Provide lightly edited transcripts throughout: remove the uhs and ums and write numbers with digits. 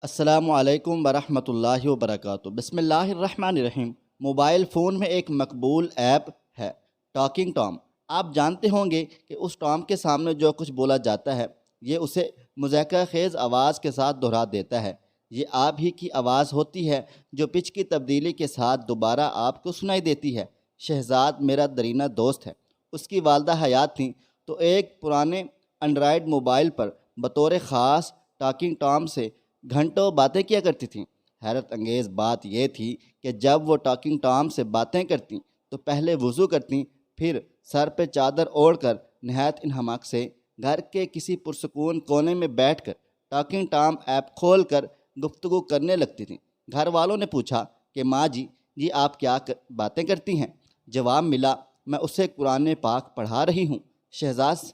السلام علیکم ورحمۃ اللہ وبرکاتہ۔ بسم اللہ الرحمن الرحیم۔ موبائل فون میں ایک مقبول ایپ ہے ٹاکنگ ٹام۔ آپ جانتے ہوں گے کہ اس ٹام کے سامنے جو کچھ بولا جاتا ہے یہ اسے مذاکرہ خیز آواز کے ساتھ دہرا دیتا ہے۔ یہ آپ ہی کی آواز ہوتی ہے جو پچ کی تبدیلی کے ساتھ دوبارہ آپ کو سنائی دیتی ہے۔ شہزاد میرا درینہ دوست ہے۔ اس کی والدہ حیات تھیں تو ایک پرانے اینڈرائیڈ موبائل پر بطور خاص ٹاکنگ ٹام سے گھنٹوں باتیں کیا کرتی تھیں۔ حیرت انگیز بات یہ تھی کہ جب وہ ٹاکنگ ٹام سے باتیں کرتیں تو پہلے وضو کرتیں، پھر سر پہ چادر اوڑھ کر نہایت انہماک سے گھر کے کسی پرسکون کونے میں بیٹھ کر ٹاکنگ ٹام ایپ کھول کر گفتگو کرنے لگتی تھیں۔ گھر والوں نے پوچھا کہ ماں جی آپ کیا باتیں کرتی ہیں؟ جواب ملا، میں اسے قرآن پاک پڑھا رہی ہوں۔ شہزاد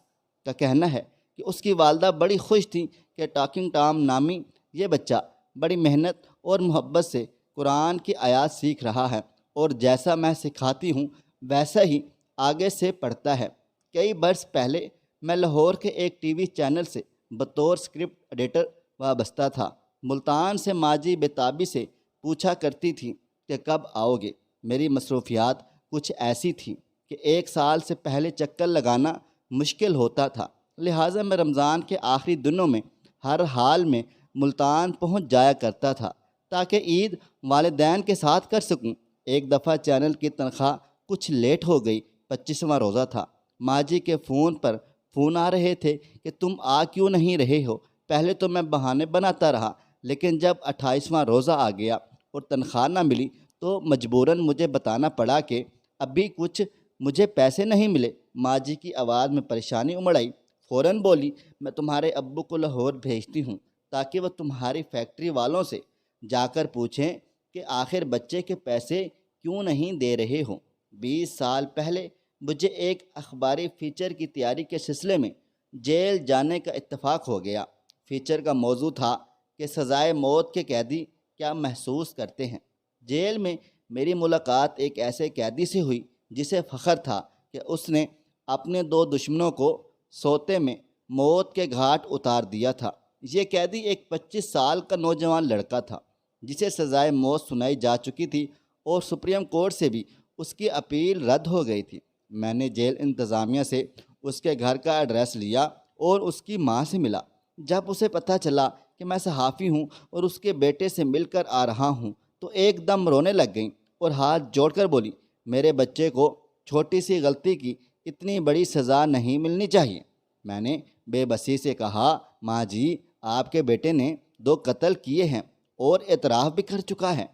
کا کہنا ہے کہ اس کی والدہ بڑی خوش تھیں کہ ٹاکنگ ٹام نامی یہ بچہ بڑی محنت اور محبت سے قرآن کی آیات سیکھ رہا ہے اور جیسا میں سکھاتی ہوں ویسا ہی آگے سے پڑھتا ہے۔ کئی برس پہلے میں لاہور کے ایک ٹی وی چینل سے بطور اسکرپٹ ایڈیٹر وابستہ تھا۔ ملتان سے ماجی بتابی سے پوچھا کرتی تھی کہ کب آؤ گے۔ میری مصروفیات کچھ ایسی تھیں کہ ایک سال سے پہلے چکر لگانا مشکل ہوتا تھا، لہٰذا میں رمضان کے آخری دنوں میں ہر حال میں ملتان پہنچ جایا کرتا تھا تاکہ عید والدین کے ساتھ کر سکوں۔ ایک دفعہ چینل کی تنخواہ کچھ لیٹ ہو گئی، 25واں روزہ تھا۔ ماجی کے فون پر فون آ رہے تھے کہ تم آ کیوں نہیں رہے ہو۔ پہلے تو میں بہانے بناتا رہا، لیکن جب 28واں روزہ آ گیا اور تنخواہ نہ ملی تو مجبوراً مجھے بتانا پڑا کہ ابھی کچھ مجھے پیسے نہیں ملے۔ ماجی کی آواز میں پریشانی امڑ آئی، فوراً بولی، میں تمہارے ابو کو لاہور بھیجتی ہوں تاکہ وہ تمہاری فیکٹری والوں سے جا کر پوچھیں کہ آخر بچے کے پیسے کیوں نہیں دے رہے ہوں۔ 20 سال پہلے مجھے ایک اخباری فیچر کی تیاری کے سلسلے میں جیل جانے کا اتفاق ہو گیا۔ فیچر کا موضوع تھا کہ سزائے موت کے قیدی کیا محسوس کرتے ہیں۔ جیل میں میری ملاقات ایک ایسے قیدی سے ہوئی جسے فخر تھا کہ اس نے اپنے 2 دشمنوں کو سوتے میں موت کے گھاٹ اتار دیا تھا۔ یہ قیدی ایک 25 سال کا نوجوان لڑکا تھا جسے سزائے موت سنائی جا چکی تھی اور سپریم کورٹ سے بھی اس کی اپیل رد ہو گئی تھی۔ میں نے جیل انتظامیہ سے اس کے گھر کا ایڈریس لیا اور اس کی ماں سے ملا۔ جب اسے پتہ چلا کہ میں صحافی ہوں اور اس کے بیٹے سے مل کر آ رہا ہوں تو ایک دم رونے لگ گئیں اور ہاتھ جوڑ کر بولی، میرے بچے کو چھوٹی سی غلطی کی اتنی بڑی سزا نہیں ملنی چاہیے۔ میں نے بے بسی سے کہا، ماں جی آپ کے بیٹے نے 2 قتل کیے ہیں اور اعتراف بھی کر چکا ہے۔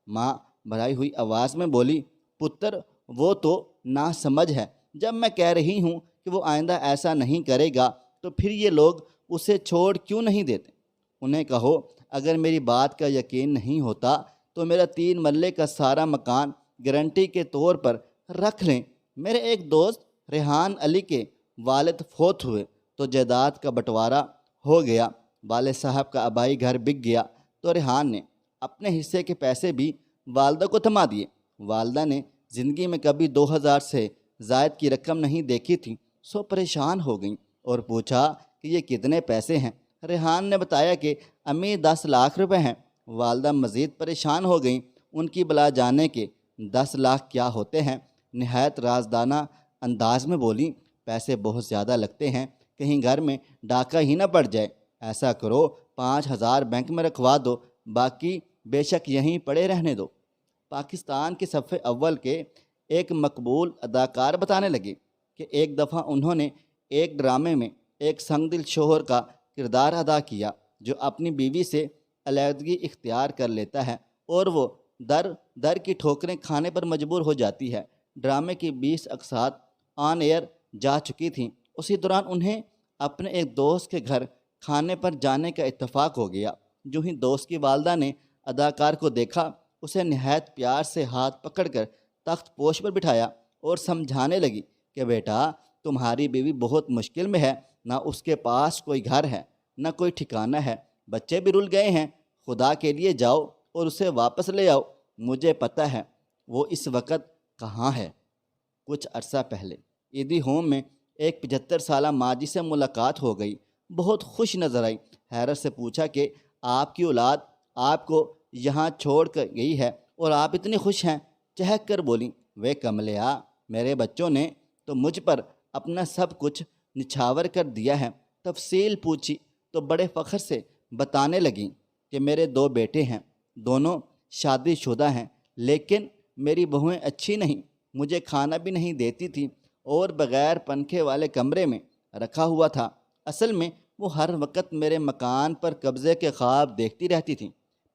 ماں بھرائی ہوئی آواز میں بولی، پتر وہ تو ناسمجھ ہے، جب میں کہہ رہی ہوں کہ وہ آئندہ ایسا نہیں کرے گا تو پھر یہ لوگ اسے چھوڑ کیوں نہیں دیتے؟ انہیں کہو اگر میری بات کا یقین نہیں ہوتا تو میرا 3 مرلے کا سارا مکان گارنٹی کے طور پر رکھ لیں۔ میرے ایک دوست ریحان علی کے والد فوت ہوئے تو جائیداد کا بٹوارا ہو گیا۔ والد صاحب کا آبائی گھر بک گیا تو ریحان نے اپنے حصے کے پیسے بھی والدہ کو تھما دیے۔ والدہ نے زندگی میں کبھی 2000 سے زائد کی رقم نہیں دیکھی تھی، سو پریشان ہو گئیں اور پوچھا کہ یہ کتنے پیسے ہیں؟ ریحان نے بتایا کہ امی 10 لاکھ روپے ہیں۔ والدہ مزید پریشان ہو گئیں، ان کی بلا جانے کے 10 لاکھ کیا ہوتے ہیں؟ نہایت رازدانہ انداز میں بولی، پیسے بہت زیادہ لگتے ہیں، کہیں گھر میں ڈاکہ ہی نہ پڑ جائے۔ ایسا کرو 5000 بینک میں رکھوا دو، باقی بے شک یہیں پڑے رہنے دو۔ پاکستان کے صف اول کے ایک مقبول اداکار بتانے لگے کہ ایک دفعہ انہوں نے ایک ڈرامے میں ایک سنگ دل شوہر کا کردار ادا کیا جو اپنی بیوی سے علیحدگی اختیار کر لیتا ہے اور وہ در در کی ٹھوکریں کھانے پر مجبور ہو جاتی ہے۔ ڈرامے کی 20 اقساط آن ایئر جا چکی تھیں۔ اسی دوران انہیں اپنے ایک دوست کے گھر کھانے پر جانے کا اتفاق ہو گیا۔ جو ہی دوست کی والدہ نے اداکار کو دیکھا، اسے نہایت پیار سے ہاتھ پکڑ کر تخت پوش پر بٹھایا اور سمجھانے لگی کہ بیٹا تمہاری بیوی بہت مشکل میں ہے، نہ اس کے پاس کوئی گھر ہے نہ کوئی ٹھکانہ ہے، بچے بھی رل گئے ہیں، خدا کے لیے جاؤ اور اسے واپس لے آؤ۔ مجھے پتہ ہے وہ اس وقت کہاں ہے۔ کچھ عرصہ پہلے عیدی ہوم میں ایک 75 سالہ ماجی سے ملاقات ہو گئی، بہت خوش نظر آئی۔ حیرت سے پوچھا کہ آپ کی اولاد آپ کو یہاں چھوڑ کر گئی ہے اور آپ اتنی خوش ہیں۔ چہک کر بولیں، وے کملیا، میرے بچوں نے تو مجھ پر اپنا سب کچھ نچھاور کر دیا ہے۔ تفصیل پوچھی تو بڑے فخر سے بتانے لگیں کہ میرے 2 بیٹے ہیں، دونوں شادی شدہ ہیں، لیکن میری بہویں اچھی نہیں، مجھے کھانا بھی نہیں دیتی تھی اور بغیر پنکھے والے کمرے میں رکھا ہوا تھا۔ اصل میں وہ ہر وقت میرے مکان پر قبضے کے خواب دیکھتی رہتی تھیں۔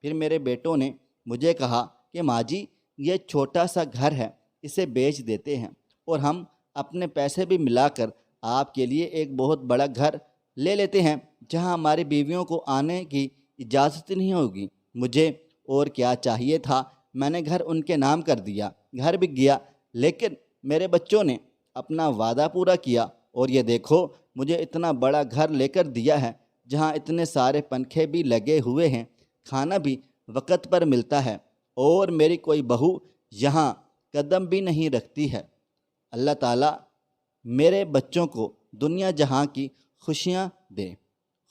پھر میرے بیٹوں نے مجھے کہا کہ ماں جی، یہ چھوٹا سا گھر ہے، اسے بیچ دیتے ہیں اور ہم اپنے پیسے بھی ملا کر آپ کے لیے ایک بہت بڑا گھر لے لیتے ہیں جہاں ہماری بیویوں کو آنے کی اجازت نہیں ہوگی۔ مجھے اور کیا چاہیے تھا، میں نے گھر ان کے نام کر دیا، گھر بک گیا، لیکن میرے بچوں نے اپنا وعدہ پورا کیا اور یہ دیکھو مجھے اتنا بڑا گھر لے کر دیا ہے جہاں اتنے سارے پنکھے بھی لگے ہوئے ہیں، کھانا بھی وقت پر ملتا ہے اور میری کوئی بہو یہاں قدم بھی نہیں رکھتی ہے۔ اللہ تعالیٰ میرے بچوں کو دنیا جہاں کی خوشیاں دے۔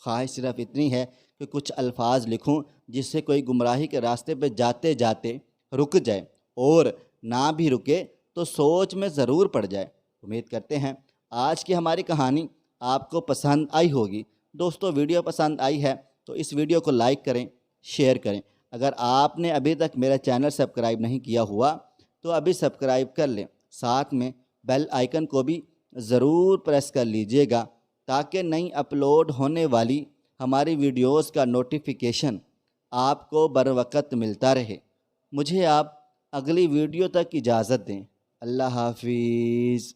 خواہش صرف اتنی ہے کہ کچھ الفاظ لکھوں جس سے کوئی گمراہی کے راستے پہ جاتے جاتے رک جائے، اور نہ بھی رکے تو سوچ میں ضرور پڑ جائے۔ امید کرتے ہیں آج کی ہماری کہانی آپ کو پسند آئی ہوگی۔ دوستو، ویڈیو پسند آئی ہے تو اس ویڈیو کو لائک کریں، شیئر کریں۔ اگر آپ نے ابھی تک میرا چینل سبسکرائب نہیں کیا ہوا تو ابھی سبسکرائب کر لیں، ساتھ میں بیل آئیکن کو بھی ضرور پریس کر لیجئے گا تاکہ نئی اپلوڈ ہونے والی ہماری ویڈیوز کا نوٹیفیکیشن آپ کو بروقت ملتا رہے۔ مجھے آپ اگلی ویڈیو تک اجازت دیں۔ اللہ حافظ۔